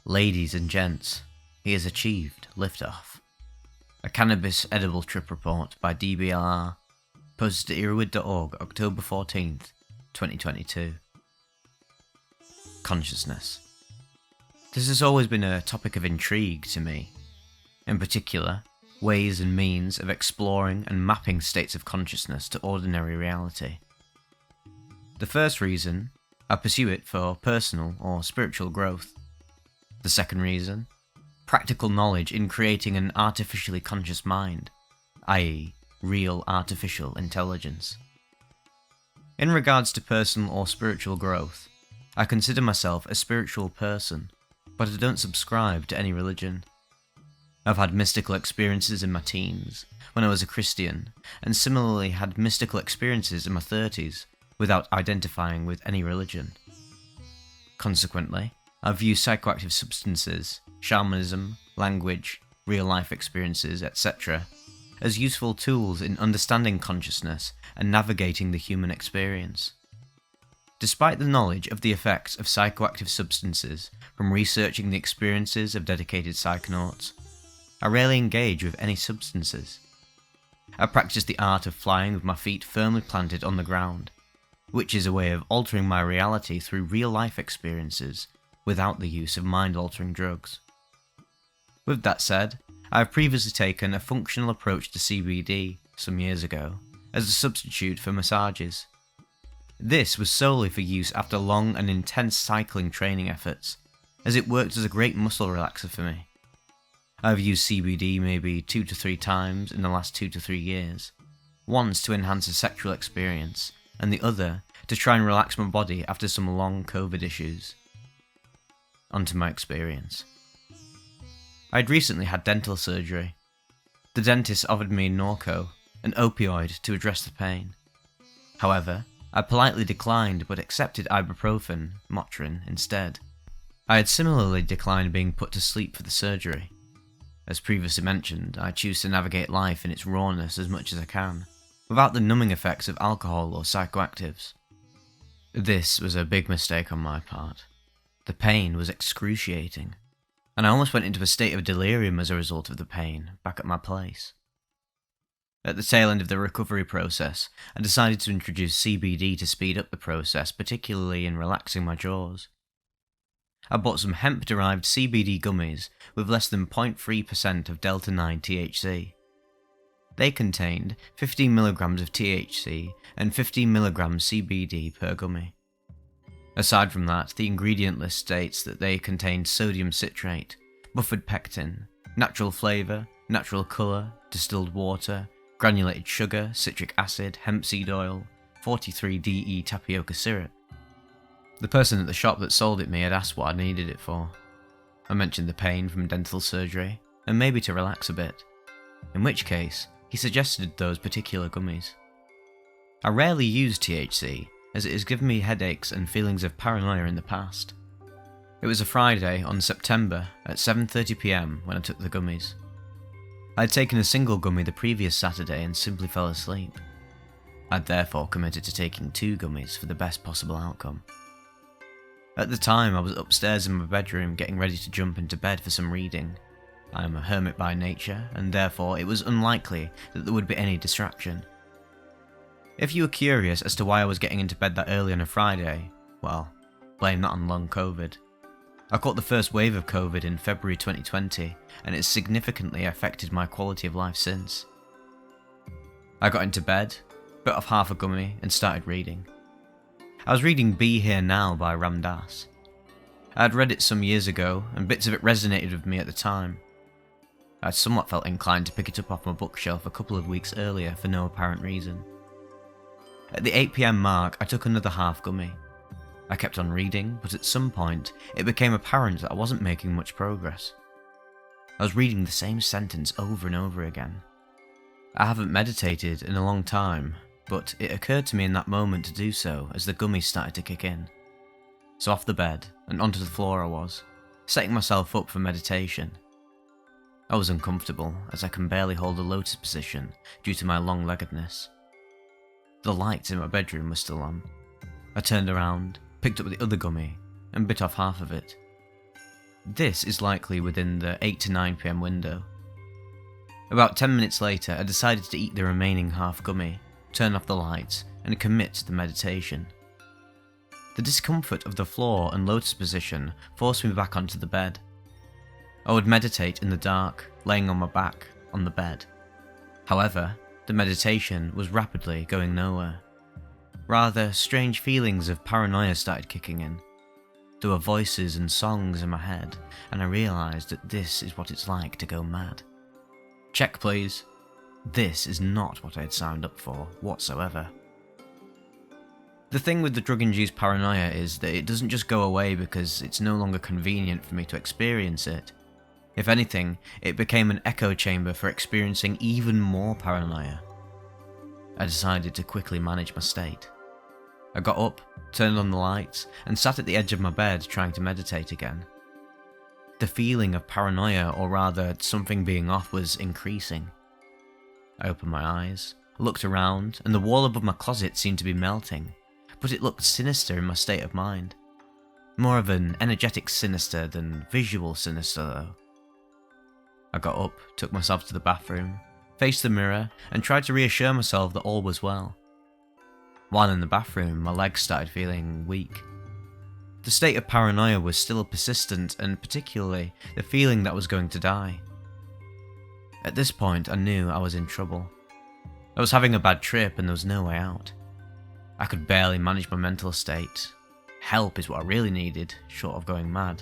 Ladies and gents, he has achieved liftoff. A cannabis edible trip report by DBLR, posted to earbud.org October 14th, 2022. Consciousness. This has always been a topic of intrigue to me. In particular, ways and means of exploring and mapping states of consciousness to ordinary reality. The first reason, I pursue it for personal or spiritual growth. The second reason, practical knowledge in creating an artificially conscious mind, i.e., real artificial intelligence. In regards to personal or spiritual growth, I consider myself a spiritual person, but I don't subscribe to any religion. I've had mystical experiences in my teens, when I was a Christian, and similarly had mystical experiences in my 30s, without identifying with any religion. Consequently, I view psychoactive substances, shamanism, language, real-life experiences, etc. as useful tools in understanding consciousness and navigating the human experience. Despite the knowledge of the effects of psychoactive substances from researching the experiences of dedicated psychonauts, I rarely engage with any substances. I practice the art of flying with my feet firmly planted on the ground, which is a way of altering my reality through real-life experiences without the use of mind-altering drugs. With that said, I have previously taken a functional approach to CBD some years ago as a substitute for massages. This was solely for use after long and intense cycling training efforts, as it worked as a great muscle relaxer for me. I have used CBD maybe 2 to 3 times in the last 2 to 3 years, once to enhance a sexual experience, and the other to try and relax my body after some long COVID issues. Onto my experience. I had recently had dental surgery. The dentist offered me Norco, an opioid to address the pain. However, I politely declined but accepted ibuprofen, Motrin, instead. I had similarly declined being put to sleep for the surgery. As previously mentioned, I choose to navigate life in its rawness as much as I can, without the numbing effects of alcohol or psychoactives. This was a big mistake on my part. The pain was excruciating, and I almost went into a state of delirium as a result of the pain back at my place. At the tail end of the recovery process, I decided to introduce CBD to speed up the process, particularly in relaxing my jaws. I bought some hemp-derived CBD gummies with less than 0.3% of Delta-9 THC. They contained 15 mg of THC and 15 mg CBD per gummy. Aside from that, the ingredient list states that they contain sodium citrate, buffered pectin, natural flavour, natural colour, distilled water, granulated sugar, citric acid, hemp seed oil, 43DE tapioca syrup. The person at the shop that sold it me had asked what I needed it for. I mentioned the pain from dental surgery, and maybe to relax a bit, in which case he suggested those particular gummies. I rarely use THC, as it has given me headaches and feelings of paranoia in the past. It was a Friday on September at 7:30 PM when I took the gummies. I had taken a single gummy the previous Saturday and simply fell asleep. I had therefore committed to taking 2 gummies for the best possible outcome. At the time I was upstairs in my bedroom getting ready to jump into bed for some reading. I am a hermit by nature, and therefore it was unlikely that there would be any distraction. If you were curious as to why I was getting into bed that early on a Friday, well, blame that on long COVID. I caught the first wave of COVID in February 2020, and it's significantly affected my quality of life since. I got into bed, bit off half a gummy, and started reading. I was reading Be Here Now by Ram Dass. I had read it some years ago, and bits of it resonated with me at the time. I had somewhat felt inclined to pick it up off my bookshelf a couple of weeks earlier for no apparent reason. At the 8 PM mark, I took another half gummy. I kept on reading, but at some point, it became apparent that I wasn't making much progress. I was reading the same sentence over and over again. I haven't meditated in a long time, but it occurred to me in that moment to do so as the gummies started to kick in. So off the bed and onto the floor I was, setting myself up for meditation. I was uncomfortable as I can barely hold a lotus position due to my long-leggedness. The lights in my bedroom were still on. I turned around, picked up the other gummy, and bit off half of it. This is likely within the 8 to 9 PM window. About 10 minutes later, I decided to eat the remaining half gummy, turn off the lights, and commit to the meditation. The discomfort of the floor and lotus position forced me back onto the bed. I would meditate in the dark, laying on my back, on the bed. However, the meditation was rapidly going nowhere. Rather, strange feelings of paranoia started kicking in. There were voices and songs in my head, and I realised that this is what it's like to go mad. Check please. This is not what I had signed up for, whatsoever. The thing with the drug-induced paranoia is that it doesn't just go away because it's no longer convenient for me to experience it. If anything, it became an echo chamber for experiencing even more paranoia. I decided to quickly manage my state. I got up, turned on the lights, and sat at the edge of my bed trying to meditate again. The feeling of paranoia, or rather something being off, was increasing. I opened my eyes, looked around, and the wall above my closet seemed to be melting, but it looked sinister in my state of mind. More of an energetic sinister than visual sinister though. I got up, took myself to the bathroom, faced the mirror, and tried to reassure myself that all was well. While in the bathroom, my legs started feeling weak. The state of paranoia was still persistent, and particularly the feeling that I was going to die. At this point, I knew I was in trouble. I was having a bad trip and there was no way out. I could barely manage my mental state. Help is what I really needed, short of going mad.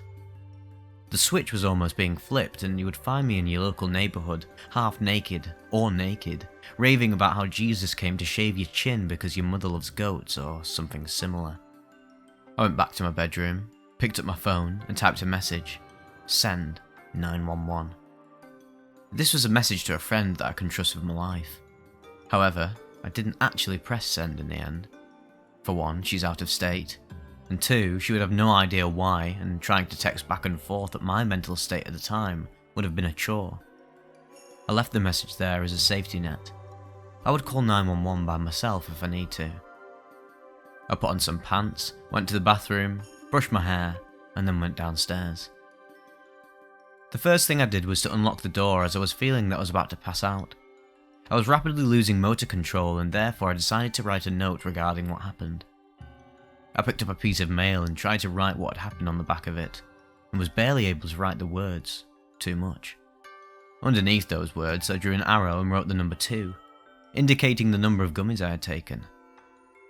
The switch was almost being flipped, and you would find me in your local neighbourhood, half naked, or naked, raving about how Jesus came to shave your chin because your mother loves goats, or something similar. I went back to my bedroom, picked up my phone, and typed a message. Send 911. This was a message to a friend that I can trust with my life. However, I didn't actually press send in the end. For one, she's out of state, and two, she would have no idea why, and trying to text back and forth at my mental state at the time would have been a chore. I left the message there as a safety net. I would call 911 by myself if I need to. I put on some pants, went to the bathroom, brushed my hair, and then went downstairs. The first thing I did was to unlock the door as I was feeling that I was about to pass out. I was rapidly losing motor control, and therefore I decided to write a note regarding what happened. I picked up a piece of mail and tried to write what had happened on the back of it, and was barely able to write the words. Too much. Underneath those words, I drew an arrow and wrote the number 2, indicating the number of gummies I had taken.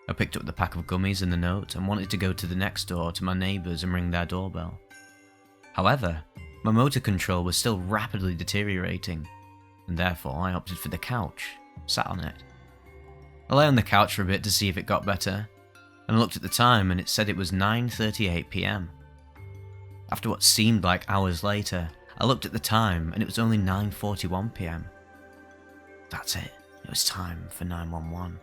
I picked up the pack of gummies in the note and wanted to go to the next door to my neighbours and ring their doorbell. However, my motor control was still rapidly deteriorating, and therefore I opted for the couch, sat on it. I lay on the couch for a bit to see if it got better, and I looked at the time and it said it was 9:38 PM. After what seemed like hours later, I looked at the time and it was only 9:41 PM. That's it, it was time for 911.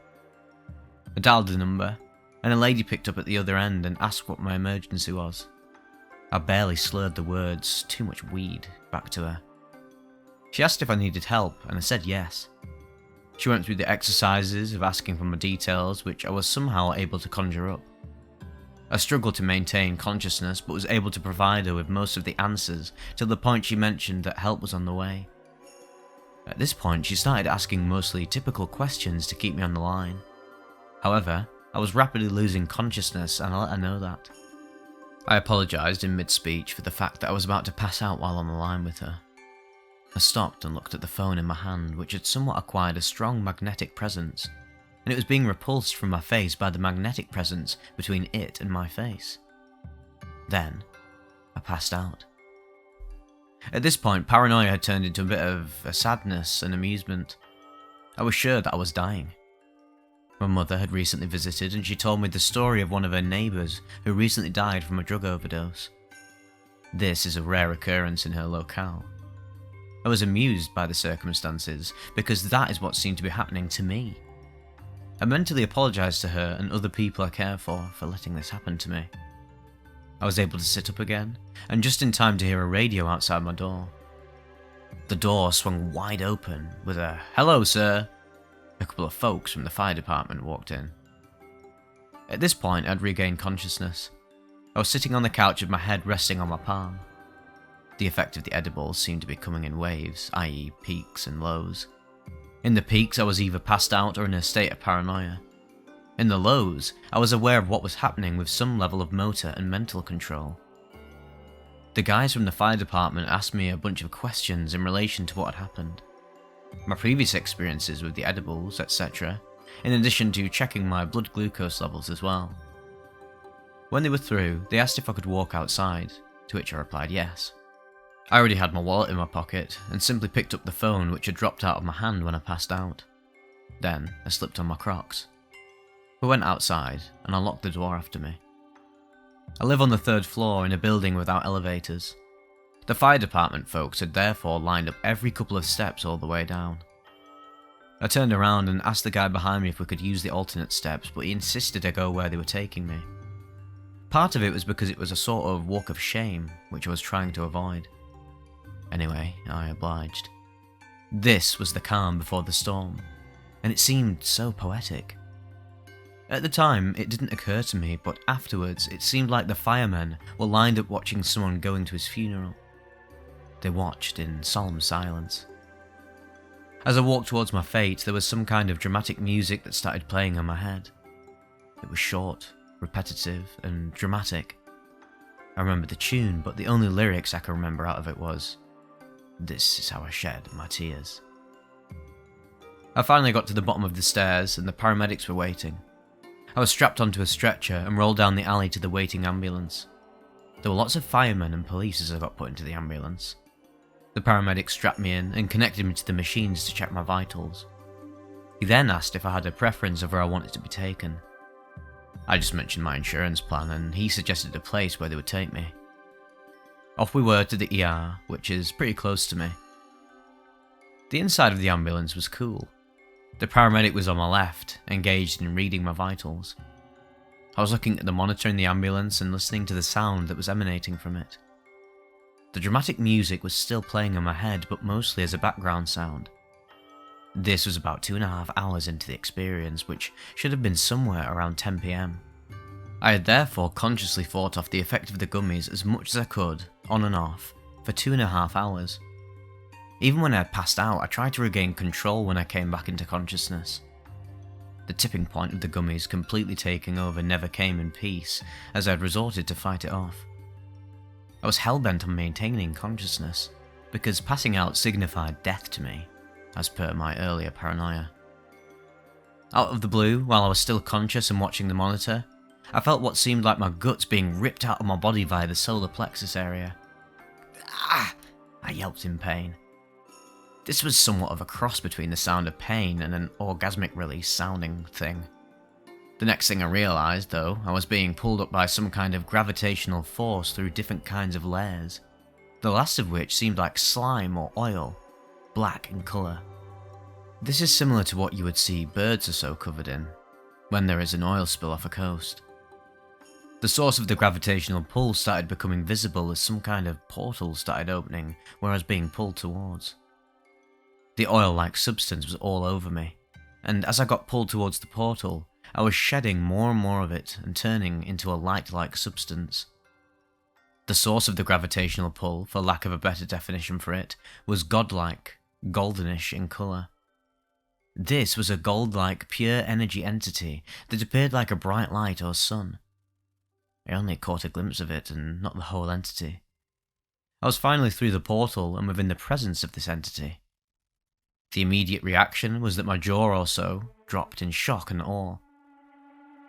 I dialed the number, and a lady picked up at the other end and asked what my emergency was. I barely slurred the words, too much weed, back to her. She asked if I needed help, and I said yes. She went through the exercises of asking for my details, which I was somehow able to conjure up. I struggled to maintain consciousness, but was able to provide her with most of the answers till the point she mentioned that help was on the way. At this point, she started asking mostly typical questions to keep me on the line. However, I was rapidly losing consciousness, and I let her know that. I apologised in mid-speech for the fact that I was about to pass out while on the line with her. I stopped and looked at the phone in my hand, which had somewhat acquired a strong magnetic presence, and it was being repulsed from my face by the magnetic presence between it and my face. Then, I passed out. At this point, paranoia had turned into a bit of a sadness and amusement. I was sure that I was dying. My mother had recently visited and she told me the story of one of her neighbours who recently died from a drug overdose. This is a rare occurrence in her locale. I was amused by the circumstances because that is what seemed to be happening to me. I mentally apologised to her and other people I care for letting this happen to me. I was able to sit up again, and just in time to hear a radio outside my door. The door swung wide open with a "Hello, sir." A couple of folks from the fire department walked in. At this point, I'd regained consciousness. I was sitting on the couch with my head resting on my palm. The effect of the edibles seemed to be coming in waves, i.e. peaks and lows. In the peaks, I was either passed out or in a state of paranoia. In the lows, I was aware of what was happening with some level of motor and mental control. The guys from the fire department asked me a bunch of questions in relation to what had happened, my previous experiences with the edibles, etc., in addition to checking my blood glucose levels as well. When they were through, they asked if I could walk outside, to which I replied yes. I already had my wallet in my pocket and simply picked up the phone which had dropped out of my hand when I passed out. Then I slipped on my Crocs. We went outside and I locked the door after me. I live on the 3rd floor in a building without elevators. The fire department folks had therefore lined up every couple of steps all the way down. I turned around and asked the guy behind me if we could use the alternate steps, but he insisted I go where they were taking me. Part of it was because it was a sort of walk of shame, which I was trying to avoid. Anyway, I obliged. This was the calm before the storm, and it seemed so poetic. At the time, it didn't occur to me, but afterwards, it seemed like the firemen were lined up watching someone going to his funeral. They watched in solemn silence. As I walked towards my fate, there was some kind of dramatic music that started playing in my head. It was short, repetitive, and dramatic. I remember the tune, but the only lyrics I can remember out of it was, "This is how I shed my tears." I finally got to the bottom of the stairs and the paramedics were waiting. I was strapped onto a stretcher and rolled down the alley to the waiting ambulance. There were lots of firemen and police as I got put into the ambulance. The paramedic strapped me in and connected me to the machines to check my vitals. He then asked if I had a preference of where I wanted to be taken. I just mentioned my insurance plan and he suggested a place where they would take me. Off we were to the ER, which is pretty close to me. The inside of the ambulance was cool. The paramedic was on my left, engaged in reading my vitals. I was looking at the monitor in the ambulance and listening to the sound that was emanating from it. The dramatic music was still playing in my head, but mostly as a background sound. This was about 2.5 hours into the experience, which should have been somewhere around 10 PM. I had therefore consciously fought off the effect of the gummies as much as I could, on and off, for 2.5 hours. Even when I had passed out, I tried to regain control when I came back into consciousness. The tipping point of the gummies completely taking over never came in peace, as I had resorted to fight it off. I was hell-bent on maintaining consciousness, because passing out signified death to me, as per my earlier paranoia. Out of the blue, while I was still conscious and watching the monitor, I felt what seemed like my guts being ripped out of my body via the solar plexus area. "Ah!" I yelped in pain. This was somewhat of a cross between the sound of pain and an orgasmic release sounding thing. The next thing I realised, though, I was being pulled up by some kind of gravitational force through different kinds of layers, the last of which seemed like slime or oil, black in colour. This is similar to what you would see birds are so covered in, when there is an oil spill off a coast. The source of the gravitational pull started becoming visible as some kind of portal started opening where I was being pulled towards. The oil-like substance was all over me, and as I got pulled towards the portal, I was shedding more and more of it and turning into a light-like substance. The source of the gravitational pull, for lack of a better definition for it, was godlike, goldenish in colour. This was a gold-like pure energy entity that appeared like a bright light or sun. I only caught a glimpse of it and not the whole entity. I was finally through the portal and within the presence of this entity. The immediate reaction was that my jaw or so dropped in shock and awe.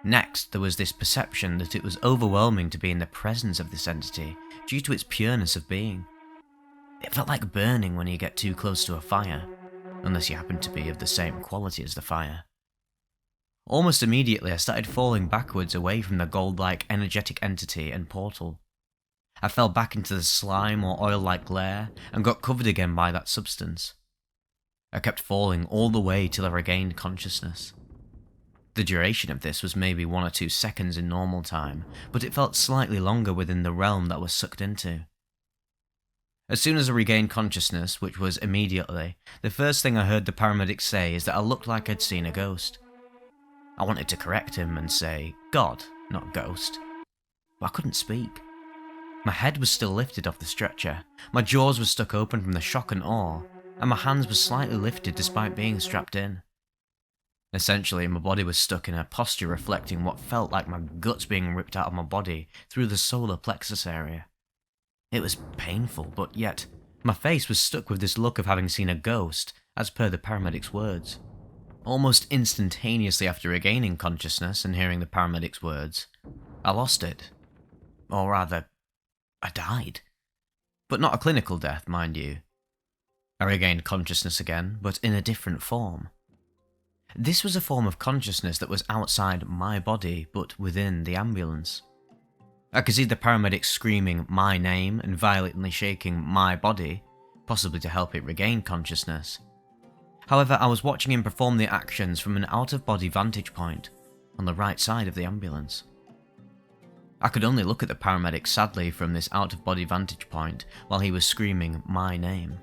Next, there was this perception that it was overwhelming to be in the presence of this entity due to its pureness of being. It felt like burning when you get too close to a fire, unless you happen to be of the same quality as the fire. Almost immediately I started falling backwards away from the gold-like energetic entity and portal. I fell back into the slime or oil-like glare and got covered again by that substance. I kept falling all the way till I regained consciousness. The duration of this was maybe 1 or 2 seconds in normal time, but it felt slightly longer within the realm that I was sucked into. As soon as I regained consciousness, which was immediately, the first thing I heard the paramedic say is that I looked like I'd seen a ghost. I wanted to correct him and say, God, not ghost. But I couldn't speak. My head was still lifted off the stretcher, my jaws were stuck open from the shock and awe, and my hands were slightly lifted despite being strapped in. Essentially, my body was stuck in a posture reflecting what felt like my guts being ripped out of my body through the solar plexus area. It was painful, but yet, my face was stuck with this look of having seen a ghost, as per the paramedic's words. Almost instantaneously after regaining consciousness and hearing the paramedic's words, I lost it. Or rather, I died. But not a clinical death, mind you. I regained consciousness again, but in a different form. This was a form of consciousness that was outside my body, but within the ambulance. I could see the paramedic screaming my name and violently shaking my body, possibly to help it regain consciousness. However, I was watching him perform the actions from an out-of-body vantage point, on the right side of the ambulance. I could only look at the paramedic sadly from this out-of-body vantage point while he was screaming my name.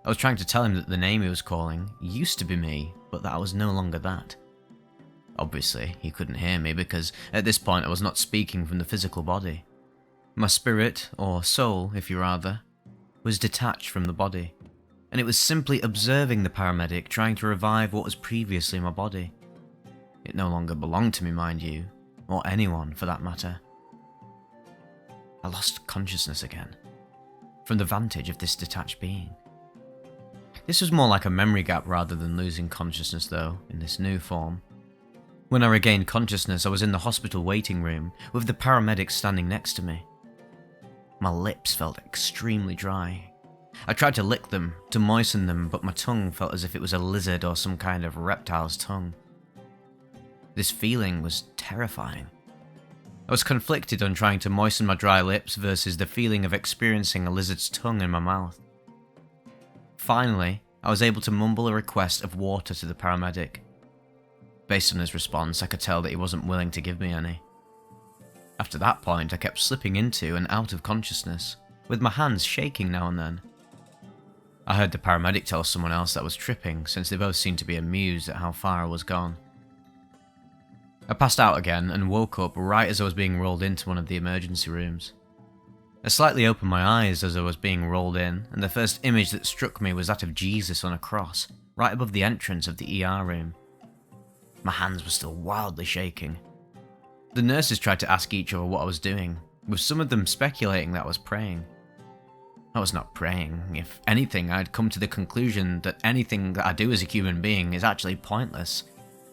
I was trying to tell him that the name he was calling used to be me, but that I was no longer that. Obviously, he couldn't hear me because at this point I was not speaking from the physical body. My spirit, or soul if you rather, was detached from the body, and it was simply observing the paramedic trying to revive what was previously my body. It no longer belonged to me, mind you, or anyone for that matter. I lost consciousness again, from the vantage of this detached being. This was more like a memory gap rather than losing consciousness though, in this new form. When I regained consciousness, I was in the hospital waiting room, with the paramedics standing next to me. My lips felt extremely dry. I tried to lick them, to moisten them, but my tongue felt as if it was a lizard or some kind of reptile's tongue. This feeling was terrifying. I was conflicted on trying to moisten my dry lips versus the feeling of experiencing a lizard's tongue in my mouth. Finally, I was able to mumble a request of water to the paramedic. Based on his response, I could tell that he wasn't willing to give me any. After that point, I kept slipping into and out of consciousness, with my hands shaking now and then. I heard the paramedic tell someone else that I was tripping, since they both seemed to be amused at how far I was gone. I passed out again and woke up right as I was being rolled into one of the emergency rooms. I slightly opened my eyes as I was being rolled in, and the first image that struck me was that of Jesus on a cross, right above the entrance of the ER room. My hands were still wildly shaking. The nurses tried to ask each other what I was doing, with some of them speculating that I was praying. I was not praying. If anything, I'd come to the conclusion that anything that I do as a human being is actually pointless,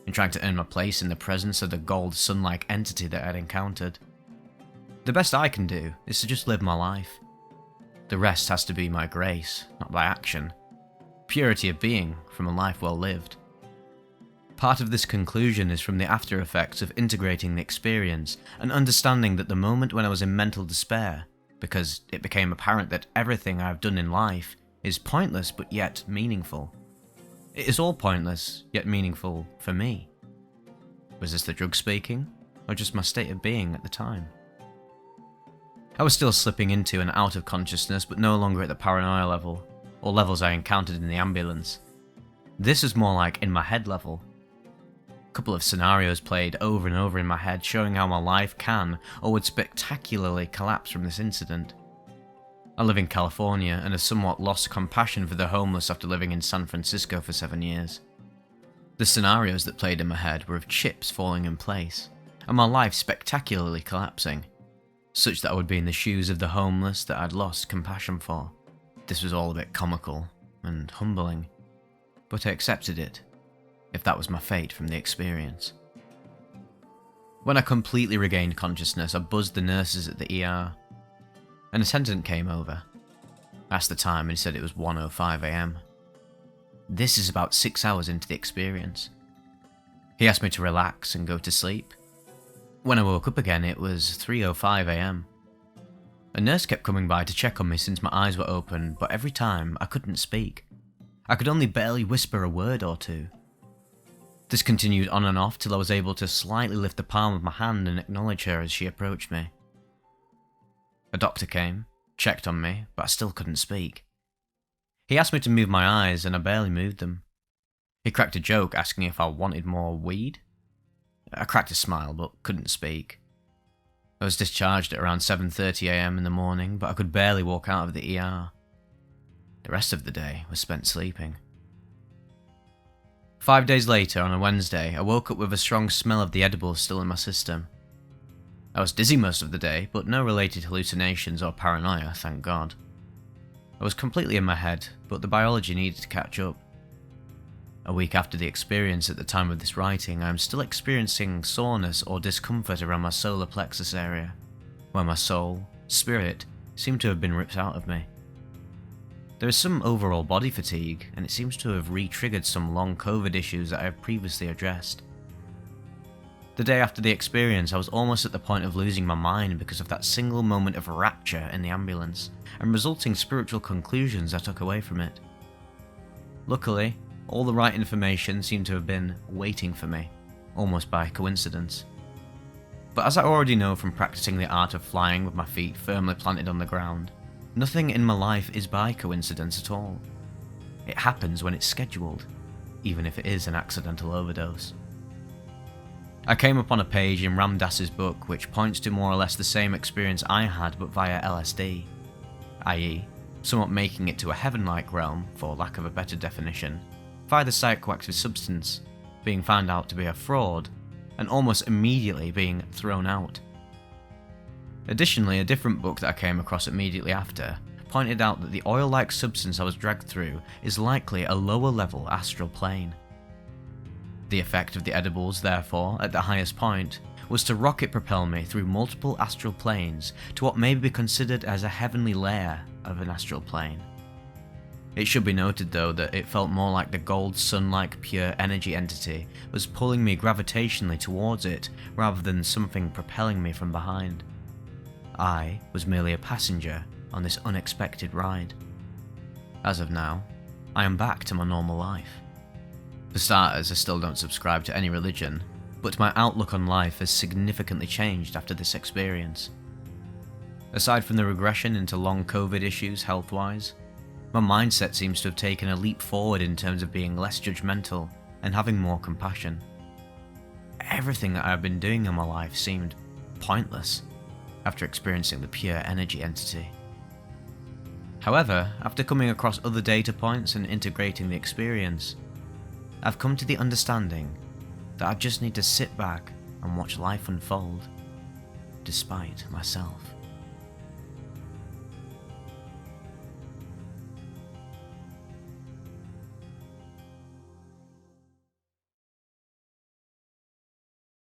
in trying to earn my place in the presence of the gold sun-like entity that I'd encountered. The best I can do is to just live my life. The rest has to be by grace, not by action. Purity of being from a life well lived. Part of this conclusion is from the after effects of integrating the experience and understanding that the moment when I was in mental despair, because it became apparent that everything I've done in life is pointless but yet meaningful. It is all pointless yet meaningful for me. Was this the drug speaking, or just my state of being at the time? I was still slipping into and out of consciousness, but no longer at the paranoia level, or levels I encountered in the ambulance. This was more like in my head level. A couple of scenarios played over and over in my head, showing how my life can or would spectacularly collapse from this incident. I live in California and have somewhat lost compassion for the homeless after living in San Francisco for 7 years. The scenarios that played in my head were of chips falling in place, and my life spectacularly collapsing, such that I would be in the shoes of the homeless that I'd lost compassion for. This was all a bit comical and humbling, but I accepted it, if that was my fate from the experience. When I completely regained consciousness, I buzzed the nurses at the ER. An attendant came over, asked the time, and he said it was 1:05 AM. This is about 6 hours into the experience. He asked me to relax and go to sleep. When I woke up again, it was 3:05 AM. A nurse kept coming by to check on me since my eyes were open, but every time I couldn't speak. I could only barely whisper a word or two. This continued on and off till I was able to slightly lift the palm of my hand and acknowledge her as she approached me. A doctor came, checked on me, but I still couldn't speak. He asked me to move my eyes and I barely moved them. He cracked a joke asking if I wanted more weed. I cracked a smile but couldn't speak. I was discharged at around 7:30 AM in the morning, but I could barely walk out of the ER. The rest of the day was spent sleeping. 5 days later, on a Wednesday, I woke up with a strong smell of the edibles still in my system. I was dizzy most of the day, but no related hallucinations or paranoia, thank God. I was completely in my head, but the biology needed to catch up. A week after the experience at the time of this writing, I am still experiencing soreness or discomfort around my solar plexus area, where my soul, spirit, seem to have been ripped out of me. There is some overall body fatigue, and it seems to have re-triggered some long COVID issues that I have previously addressed. The day after the experience, I was almost at the point of losing my mind because of that single moment of rapture in the ambulance, and resulting spiritual conclusions I took away from it. Luckily, all the right information seemed to have been waiting for me, almost by coincidence. But as I already know from practicing the art of flying with my feet firmly planted on the ground, nothing in my life is by coincidence at all. It happens when it's scheduled, even if it is an accidental overdose. I came upon a page in Ram Dass's book which points to more or less the same experience I had but via LSD, i.e., somewhat making it to a heaven-like realm, for lack of a better definition, via the psychoactive substance, being found out to be a fraud, and almost immediately being thrown out. Additionally, a different book that I came across immediately after pointed out that the oil-like substance I was dragged through is likely a lower-level astral plane. The effect of the edibles, therefore, at the highest point, was to rocket propel me through multiple astral planes to what may be considered as a heavenly layer of an astral plane. It should be noted though that it felt more like the gold sun-like pure energy entity was pulling me gravitationally towards it rather than something propelling me from behind. I was merely a passenger on this unexpected ride. As of now, I am back to my normal life. For starters, I still don't subscribe to any religion, but my outlook on life has significantly changed after this experience. Aside from the regression into long COVID issues health-wise, my mindset seems to have taken a leap forward in terms of being less judgmental and having more compassion. Everything that I have been doing in my life seemed pointless after experiencing the pure energy entity. However, after coming across other data points and integrating the experience, I've come to the understanding that I just need to sit back and watch life unfold, despite myself.